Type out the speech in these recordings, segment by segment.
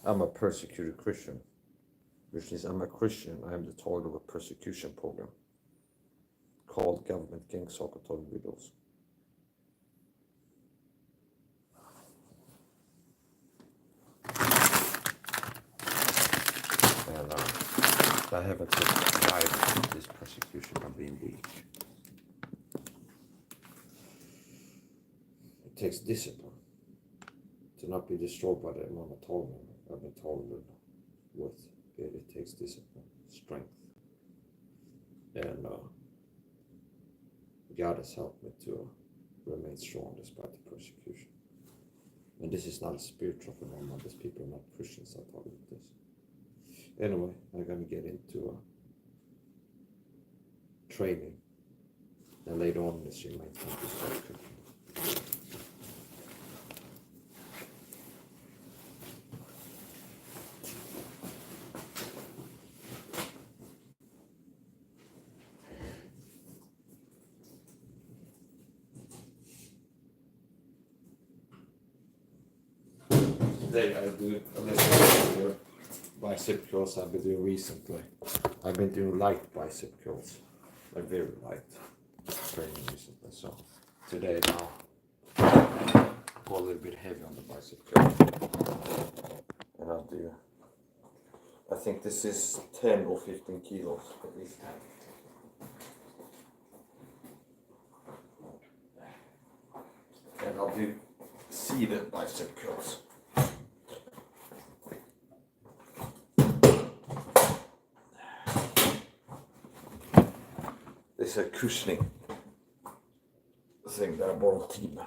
I'm a persecuted Christian, which means I'm a Christian. I am the target of a persecution program called Government Gang SAHA Videos. And I haven't survived this persecution. I'm being weak. It takes discipline to not be destroyed by the amount of tolerance I've been tolerated with. It takes discipline, strength, and God has helped me to remain strong despite the persecution. And this is not a spiritual phenomenon. These people are not Christians that talk about this. Anyway, I'm going to get into training, and later on in this year, might come to start cooking. Today I do a little bit bicep curls I've been doing recently. I've been doing light bicep curls, like very light training recently. So today now go a little bit heavy on the bicep curl, and I'll do. I think this is 10 or 15 kilos, at least 10. And I'll do seated bicep curls. This is a cushioning thing that I bought on Team.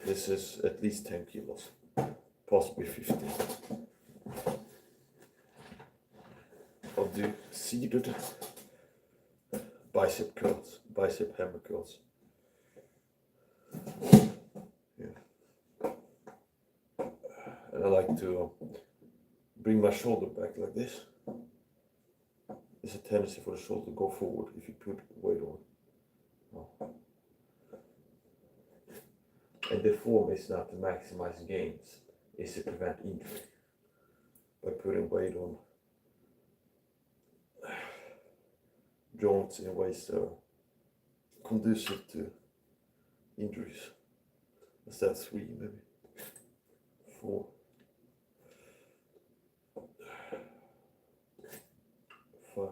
This is at least 10 kilos, possibly 15. I'll do seated bicep curls, bicep hammer curls. Yeah. And I like to bring my shoulder back like this. There's a tendency for the shoulder to go forward if you put weight on. No. And the form is not to maximize gains, it's to prevent injury by putting weight on joints in ways that are conducive to injuries. Is that 3, maybe 4, 5,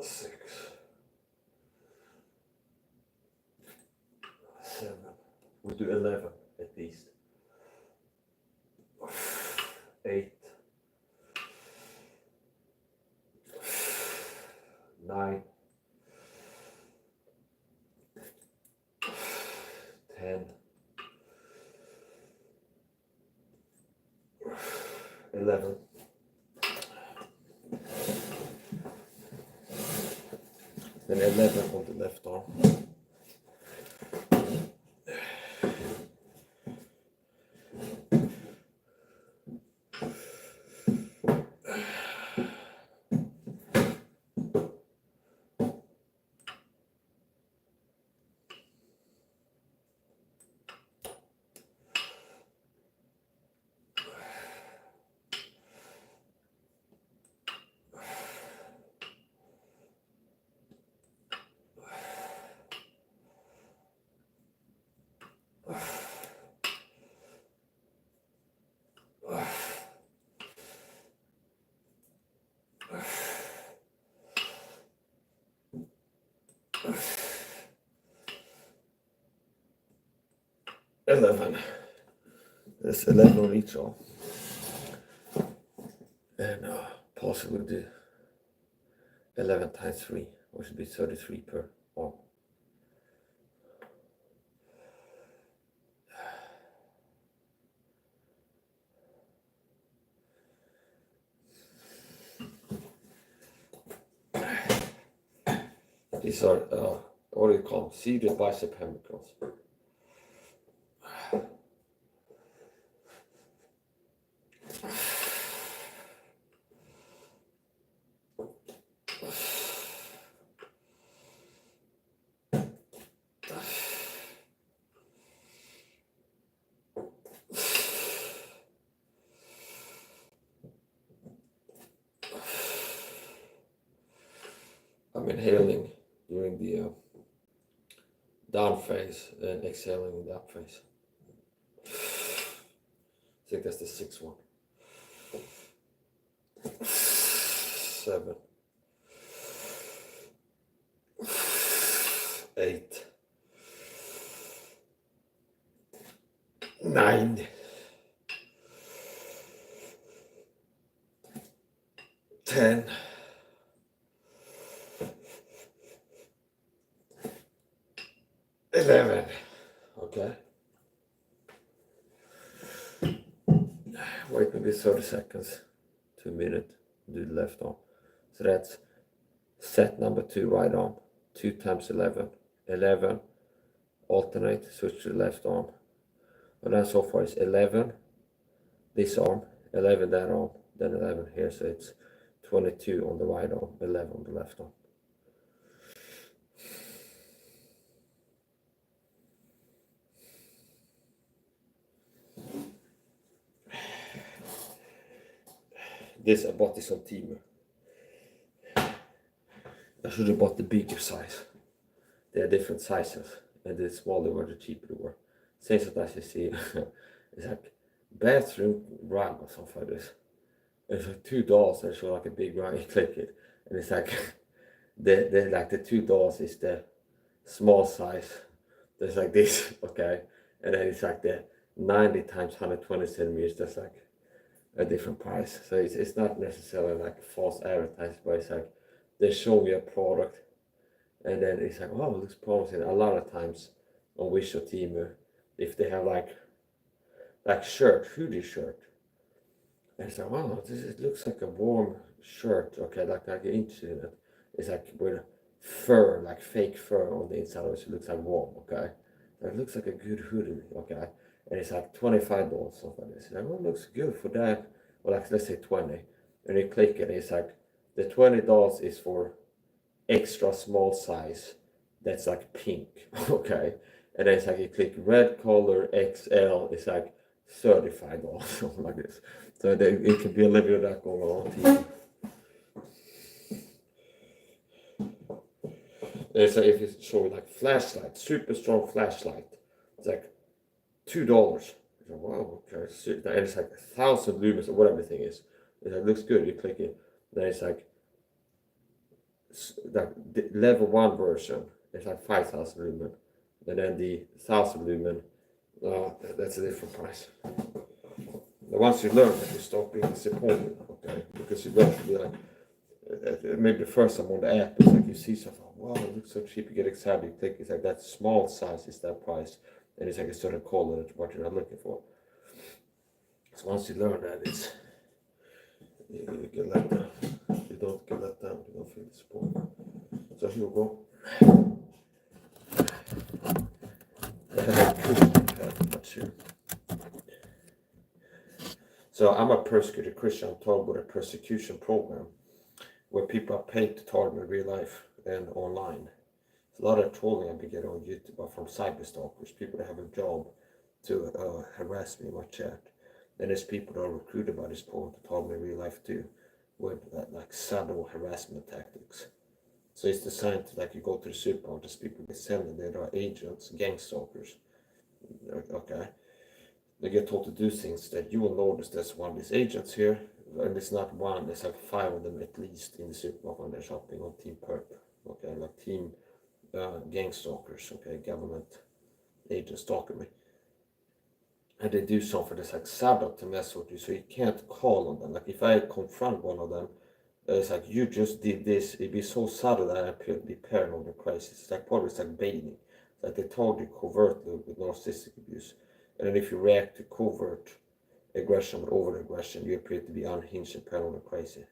6, 7. We'll do 11 at least. 8, 9, 10, 11. Then 11 on the left arm. There's 11 on each arm. And possibly do 11 times 3, which would be 33 per arm. These are, what do you call them? Seeded bicep hemicrons. I'm inhaling during the down phase and exhaling in the up phase. I think that's the 6th one. 7, 8, 9, 10, 11. Okay. Wait maybe 30 seconds to a minute. Do the left arm. So that's set number 2, right arm. 2 times 11. 11. Alternate. Switch to the left arm. And then so far it's 11. This arm. 11 that arm. Then 11 here. So it's 22 on the right arm. 11 on the left arm. This I bought this on Temu. I should have bought the bigger size. They are different sizes, and the smaller were the cheaper they were. Same as you see, it's like bathroom rug or something like this. It's like $2. They show like a big rug. You click it, and it's like the like the $2 is the small size. There's like this, okay, and then it's like the 90 times 120 centimeters. That's like a different price. So it's not necessarily like false advertising, but it's like they show you a product and then it's like, oh, it looks promising. A lot of times on Wish or Temu, if they have like shirt, hoodie shirt, and it's like, wow, it looks like a warm shirt, okay, like you're interested in it. It's like with fur, like fake fur on the inside of it, so it looks like warm, okay. It looks like a good hoodie, okay. And it's like $25, something like this. And it looks good for that. Well, like, let's say 20. And you click it, it's like the $20 is for extra small size. That's like pink, okay. And then it's like you click red color XL. It's like $35, something like this. So it can be a little bit of that going on. It's like if you show like flashlight, super strong flashlight, it's like $2. Wow, okay. And it's like 1,000 lumens or whatever the thing is. It looks good. You click it. Then it's like the level 1 version. It's like 5,000 lumen. And then the 1,000 lumen, that's a different price. But once you learn that, you stop being disappointed, okay? Because you go to be like, maybe the first time on the app, it's like you see something, wow, it looks so cheap, you get excited, you click, it's like that small size is that price. And it's like a certain color that's what you're not looking for. So once you learn that, it's you get let down. You don't get let down. You don't feel disappointed. So here we go. So I'm a persecuted Christian. I'm taught with a persecution program where people are paid to target me in real life and online. A lot of trolling I've been getting on YouTube are from cyber stalkers, people that have a job to harass me in my chat. And there's people that are recruited by this program to target me in real life too, with like subtle harassment tactics. So it's designed to, like, you go to the supermarket, there's people get sent there are agents, gang stalkers, okay? They get told to do things that you will notice there's one of these agents here, and it's not one, there's like 5 of them at least in the supermarket when they're shopping on Team Perp, okay, like Team gang stalkers, okay, government agents stalking me. And they do something that's like subtle to mess with you, so you can't call on them. Like if I confront one of them, it's like, you just did this, it'd be so subtle that I'd be paranoid and crazy. It's like probably it's like baiting. It's like they told you covertly with narcissistic abuse. And then if you react to covert aggression with overt aggression, you appear to be unhinged and paranoid and crazy.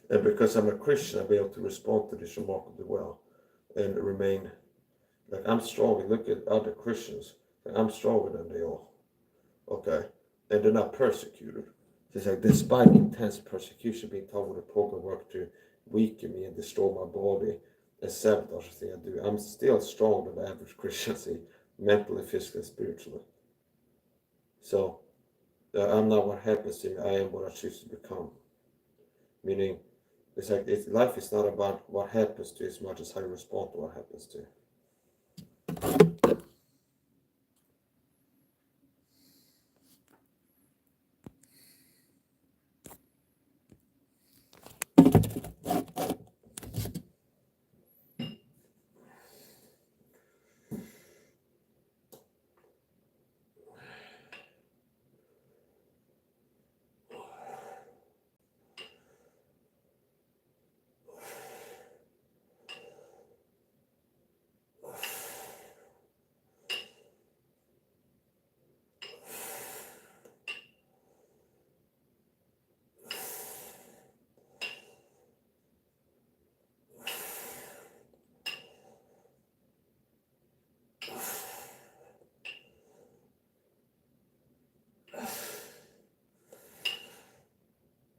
And because I'm a Christian, I'll be able to respond to this remarkably well and remain like I'm stronger. Look at other Christians. I'm stronger than they are. Okay. And they're not persecuted. It's like despite intense persecution, being told with a program work to weaken me and destroy my body and sabotage the thing I do, I'm still stronger than the average Christian, see, mentally, physically, spiritually. So I'm not what happens to me, I am what I choose to become. Meaning, it's like life is not about what happens to you as much as how you respond to what happens to you.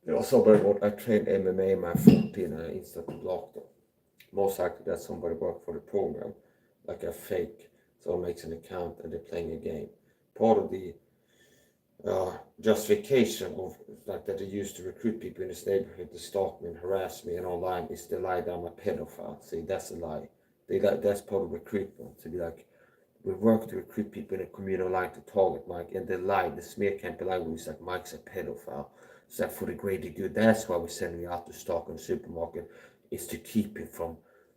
You know, somebody wrote, I trained MMA in my 14 and I instantly blocked them. Most likely that somebody worked for the program, like a fake, someone makes an account and they're playing a game. Part of the justification of like that they used to recruit people in this neighborhood to stalk me and harass me and online is the lie that I'm a pedophile. See, that's a lie. That's part of recruitment, to be like, we work to recruit people in the community online to target Mike, and the lie, the smear campaign lie, was like Mike's a pedophile. So that for the greater good, that's why we're sending you out to stalk in the supermarket, is to keep him from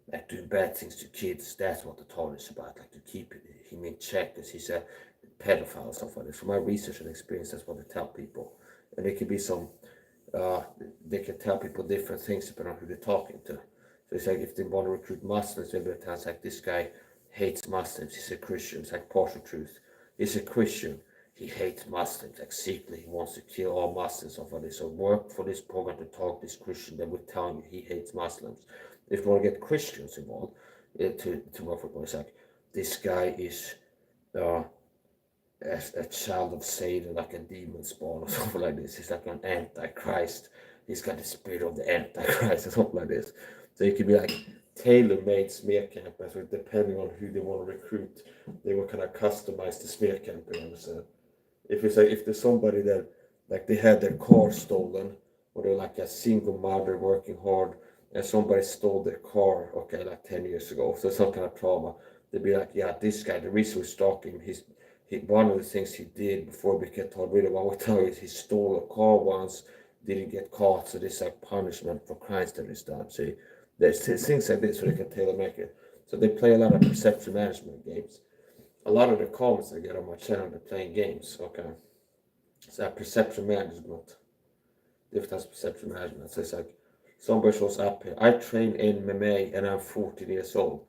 like doing bad things to kids. That's what the target is about, like to keep him in check, because he's a pedophile and stuff like this. From my research and experience, that's what they tell people. And it could be some, they can tell people different things depending on who they're talking to. So it's like if they want to recruit Muslims, maybe it sounds like this guy hates Muslims, he's a Christian. It's like partial truth. He's a Christian, he hates Muslims, like secretly he wants to kill all Muslims, stuff like this. So work for this program to talk this Christian that we're telling you he hates Muslims. If we want to get Christians involved to work for it, it's like this guy is a child of Satan, like a demon spawn or something like this. He's like an antichrist. He's got the spirit of the antichrist or something like this. So it could be like tailor-made smear campaigns, depending on who they want to recruit. They will kind of customize the smear campaign. Understand? If it's like if there's somebody that like they had their car stolen, or they're like a single mother working hard, and somebody stole their car, okay, like 10 years ago, so some kind of trauma, they'd be like, yeah, this guy, the reason we stalk him, one of the things he did before we get told really what we tell you is he stole a car once, didn't get caught, so this is like punishment for crimes that he's done. See, there's things like this so they can tailor make it. So they play a lot of perception management games. A lot of the comments I get on my channel, they're playing games, okay? So that perception management, different types of perception management. So it's like, somebody shows up here, I train in MMA and I'm 14 years old.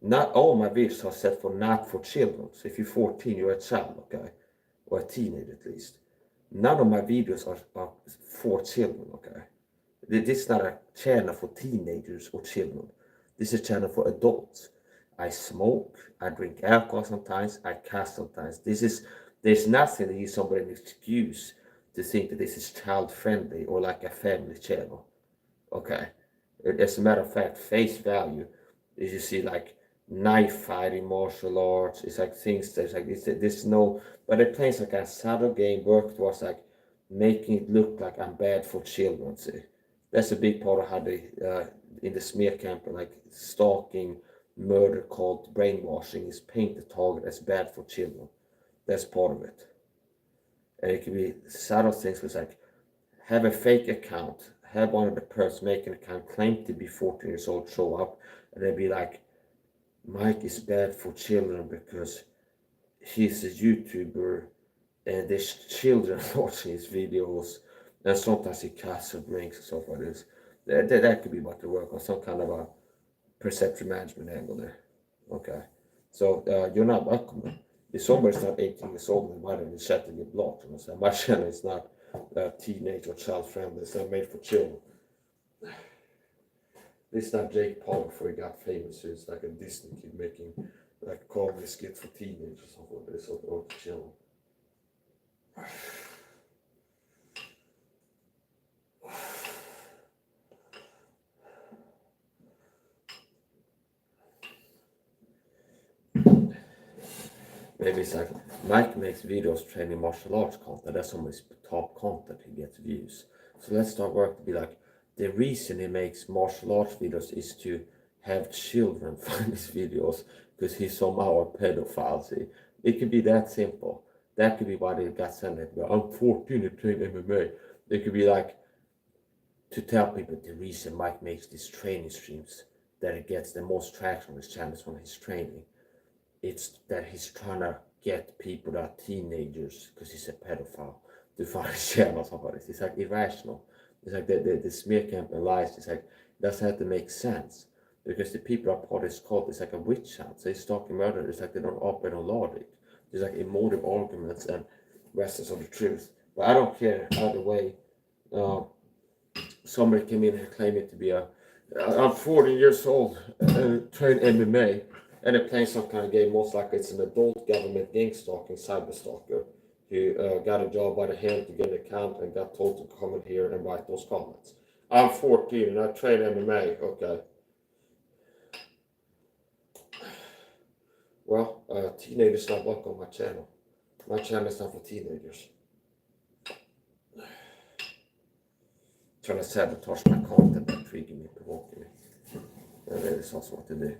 Not all my videos are set for not for children. So if you're 14, you're a child, okay? Or a teenager at least. None of my videos are for children, okay? This is not a channel for teenagers or children. This is a channel for adults. I smoke, I drink alcohol sometimes, I cuss sometimes. There's nothing that gives somebody an excuse to think that this is child friendly or like a family channel. Okay. As a matter of fact, face value is you see like knife fighting, martial arts, it's like things there's like there's no, but it plays like a subtle game work towards like making it look like I'm bad for children. See, that's a big part of how they in the smear campaign, like stalking, murder, cult, brainwashing, is paint the target as bad for children. That's part of it. And it can be subtle things which like have a fake account, have one of the person make an account, claim to be 14 years old, show up, and they'd be like, Mike is bad for children because he's a YouTuber and there's children watching his videos, and sometimes he cusses or drinks and stuff like this. That could be what they work on, some kind of a perception management angle there. Okay. So you're not welcome. If somebody's not 18 years old, then why don't you chat to get blocked? My channel is not teenage or child friendly. It's not made for children. This is not Jake Paul before he got famous. It's like a Disney kid making like comedy skit for teenagers or something like this or children. Maybe it's like Mike makes videos training martial arts content. That's almost top content. He gets views. So let's start work to be like, the reason he makes martial arts videos is to have children find his videos because he's somehow a pedophile. See? It could be that simple. That could be why they got sent it. I'm 14 and train MMA. It could be like to tell people the reason Mike makes these training streams that it gets the most traction on his channel is when he's training. It's that he's trying to get people that are teenagers, because he's a pedophile, to find his channel or something like this. It's like irrational. It's like the smear campaign lies. It's like, it doesn't have to make sense. Because the people are part of this cult, it's like a witch hunt. So they stalking murder. It's like they don't operate on logic. There's like emotive arguments and wrestlers of the truth. But I don't care either way. Somebody came in and claimed it to be I'm 14 years old, train MMA. And they're playing some kind of game, most likely it's an adult government gang stalking cyber stalker who got a job by the hand to get an account and got told to come in here and write those comments. I'm 14 and I train MMA, okay. Well, teenagers not welcome on my channel. My channel is not for teenagers. Trying to sabotage my content, intriguing me, provoking me. And that is also what they do.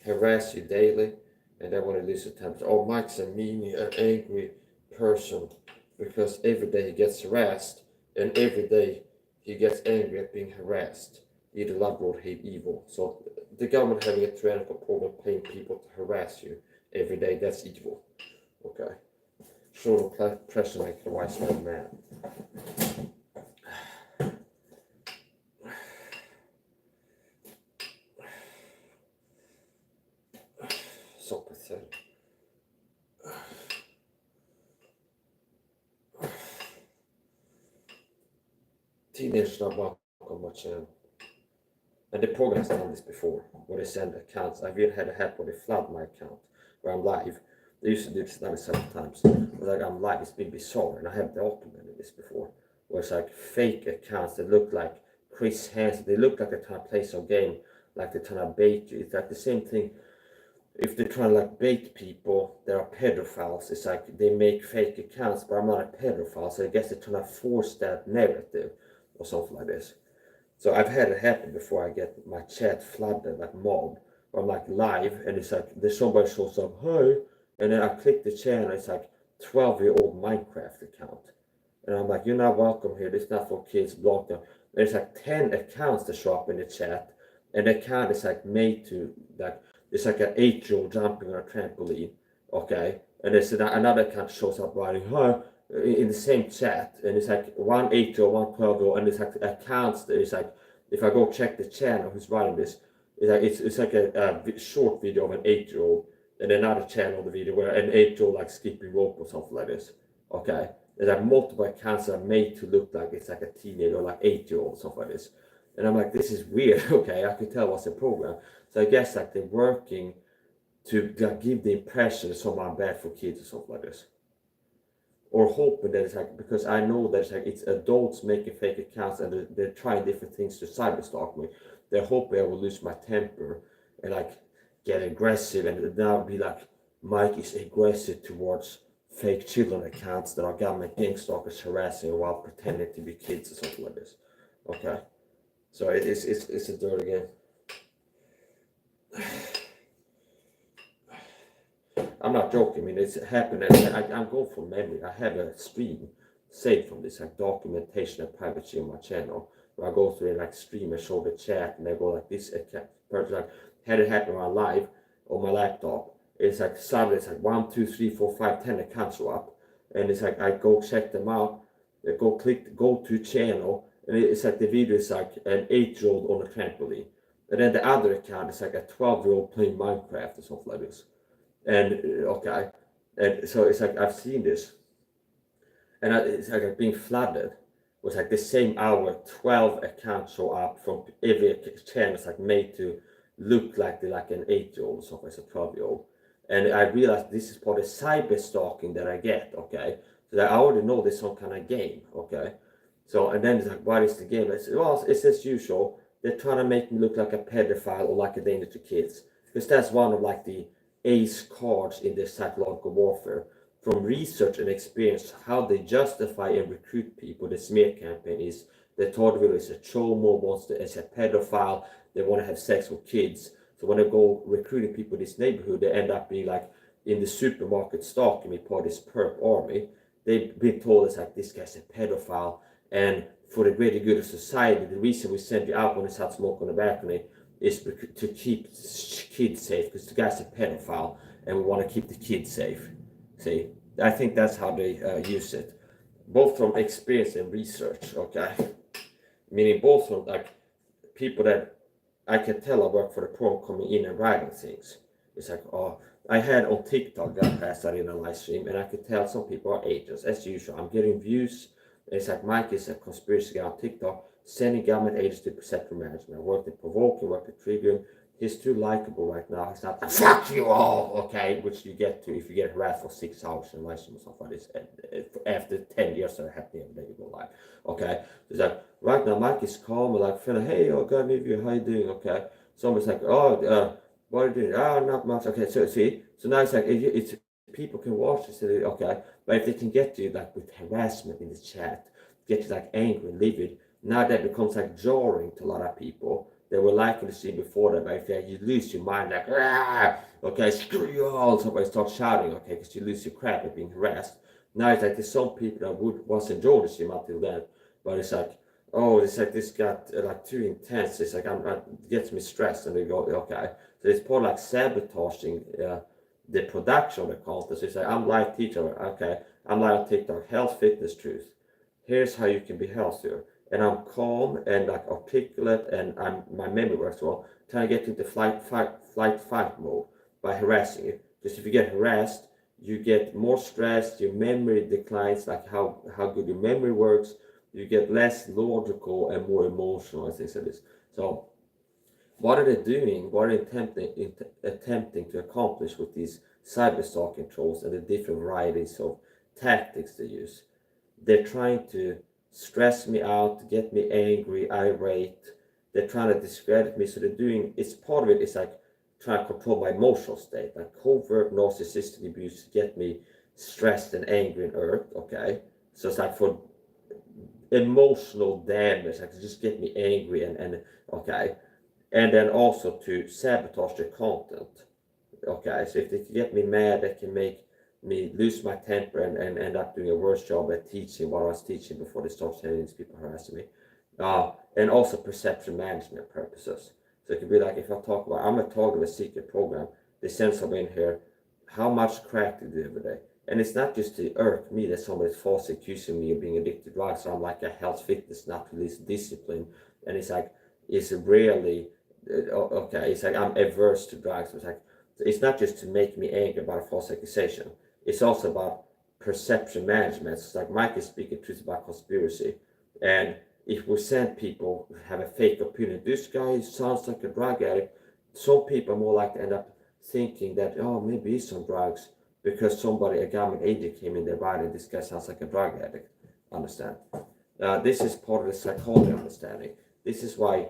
Harass you daily, and then when he loses temper, oh, Mike's a mean, angry person, because every day he gets harassed, and every day he gets angry at being harassed. Either love or hate evil. So the government having a tyrannical program paying people to harass you every day, that's evil. Okay. Show the pressure make the wise man. So pathetic. Teenagers not welcome on my channel. And the program has done this before, where they send accounts. I've even had a happen where they flood my account, where I'm live. They used to do this 97 times. It's like I'm live, it's been bizarre, and I have documented this before. Where it's like fake accounts that look like Chris Hansen. They look like they're trying to play some game, like they're trying to bait you. It's like the same thing. If they're trying to like bait people that are pedophiles, it's like they make fake accounts, but I'm not a pedophile, so I guess they're trying to force that narrative or something like this. So I've had it happen before. I get my chat flooded like mob, or I'm like live, and it's like there's somebody shows up, hi, and then I click the channel, it's like 12-year-old Minecraft account, and I'm like, you're not welcome here. This is not for kids. Block them. There's like 10 accounts that show up in the chat, and the account is like made to like. It's like an 8-year-old jumping on a trampoline, okay? And there's another account shows up writing, hi, in the same chat. And it's like one 8-year-old, one 12-year-old, and it's like accounts that is like, if I go check the channel who's writing this, it's like a short video of an 8-year-old, and another channel of the video where an 8-year-old like skipping rope or something like this, okay? There's like multiple accounts that are made to look like it's like a teenager or like 8-year-old or something like this. And I'm like, this is weird, okay? I could tell what's the program. So I guess like they're working to give the impression that someone bad for kids or something like this. Or hoping that it's like, because I know that it's like it's adults making fake accounts and they're trying different things to cyberstalk me. They're hoping I will lose my temper and like get aggressive, and now be like, Mike is aggressive towards fake children accounts that are government gang stalkers harassing while pretending to be kids or something like this. Okay. So it's a dirty game. I'm not joking. I mean, it's happened. I'm going from memory. I have a stream saved from this, like documentation and privacy on my channel, where I go through and like stream and show the chat, and I go like this person like had it happen on live on my laptop. It's like suddenly it's like 1, 2, 3, 4, 5, 10 accounts show up, and it's like I go check them out, I go click go to channel. And it's like the video is like an 8-year-old on a trampoline. And then the other account is like a 12-year-old playing Minecraft or something like this. And, okay. And so it's like, I've seen this. And it's like being flooded. was like the same hour, 12 accounts show up from every channel. It's like made to look like an 8-year-old or something, as a 12-year-old. And I realized this is part of cyber stalking that I get, okay? So that I already know there's some kind of game, okay? So, and then it's like, what is the game? Well, it's as usual. They're trying to make me look like a pedophile or like a danger to kids. Because that's one of like the ace cards in this psychological warfare. From research and experience, how they justify and recruit people, the smear campaign is they thought it is a chomo, is a pedophile, they want to have sex with kids. So when they go recruiting people in this neighborhood, they end up being like in the supermarket stalking me, part of this perp army. They've been told it's like, this guy's a pedophile, and for the greater good of society, the reason we send you out when it's hot smoke on the balcony is to keep kids safe, because the guy's a pedophile and we want to keep the kids safe. See, I think that's how they use it, both from experience and research, okay? Meaning both from like people that I can tell I work for the program coming in and writing things. It's like, oh, I had on TikTok that passed that in a live stream, and I could tell some people are agents, as usual. I'm getting views. It's like Mike is a conspiracy guy on TikTok, sending government agents to perception management. Worked at provoking, worked at triggering. He's too likable right now. He's not, fuck you all, okay? Which you get to if you get harassed for 6 hours in live stream or something like this. After 10 years that are happening every day you go live, okay? So it's like, right now Mike is calm and like feeling, hey, oh god, maybe how you doing, okay? Somebody's like, oh, what are you doing? Oh, not much, okay. So see, so now it's like, it's people can watch this, okay? But if they can get you like with harassment in the chat, get you like angry and livid, now that becomes like jarring to a lot of people. They were liking to see before that, but if you lose your mind, like, okay, screw you all, somebody starts shouting, okay, because you lose your crap at being harassed. Now it's like there's some people that would once enjoy the stream until then, but it's like, oh, it's like this got like too intense. It's like it gets me stressed, and they go, okay. So it's part of like sabotaging the production of the content. So it's like, I'm live teacher, okay, I'm live on TikTok, health, fitness, truth. Here's how you can be healthier. And I'm calm and like articulate, and my memory works well, trying to get into flight fight mode by harassing you. Because if you get harassed, you get more stressed, your memory declines, like how good your memory works, you get less logical and more emotional and things like this. So what are they doing? What are they attempting to accomplish with these cyber stalking trolls and the different varieties of tactics they use? They're trying to stress me out, get me angry, irate. They're trying to discredit me. So they're doing, it's part of it is like trying to control my emotional state, like covert narcissistic abuse to get me stressed and angry and irked, okay? So it's like for emotional damage, like to just get me angry and okay. And then also to sabotage the content, okay? So if they can get me mad, they can make me lose my temper and end up doing a worse job at teaching what I was teaching before they start sending these people harassing me. And also perception management purposes. So it could be like, if I talk about, I'm a target of a secret program, they send somebody in here, how much crack do you do every day? And it's not just to irk me that somebody's falsely accusing me of being addicted to drugs. So I'm like a health fitness, not release discipline. And it's like, it's rarely, okay, it's like I'm averse to drugs. It's like, it's not just to make me angry about a false accusation. It's also about perception management. It's like Mike is speaking truth about conspiracy. And if we send people who have a fake opinion, this guy sounds like a drug addict, some people are more likely to end up thinking that, oh, maybe he's on drugs because somebody, a government agent came in there writing, this guy sounds like a drug addict. Understand? This is part of the psychology understanding. This is why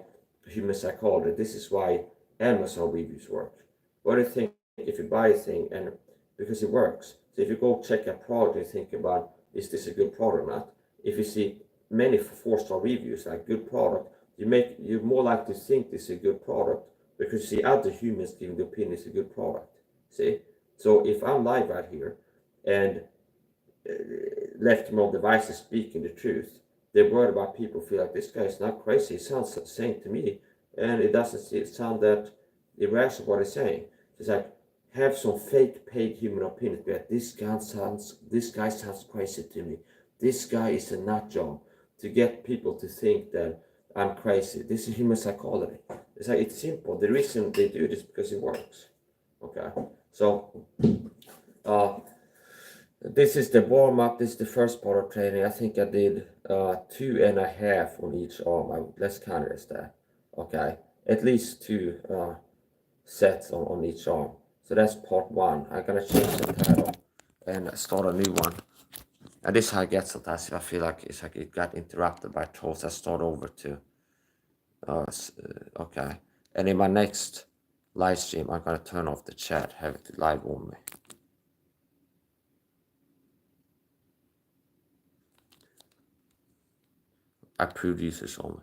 human psychology, this is why Amazon reviews work. What do you think if you buy a thing and because it works? So if you go check a product and think about, is this a good product or not? If you see many 4-star reviews, like good product, you're more likely to think this is a good product because you see other humans giving the opinion it's a good product. See? So if I'm live right here and left mode devices speaking the truth, they're worried about people feel like this guy is not crazy. He sounds sane to me, and it doesn't sound that irrational what he's saying. It's like, have some fake paid human opinion that this guy sounds crazy to me. This guy is a nut job, to get people to think that I'm crazy. This is human psychology. It's like, it's simple. The reason they do this is because it works. Okay. So This is the warm-up. This is the first part of training. I think I did 2.5 on each arm. Let's count it as that. Okay, at least 2 sets on each arm. So that's part 1. I'm gonna change the title and start a new one. And this is how I get sometimes if I feel like it's like it got interrupted by trolls. I start over to okay. And in my next live stream, I'm gonna turn off the chat, have it live only. Approved users only.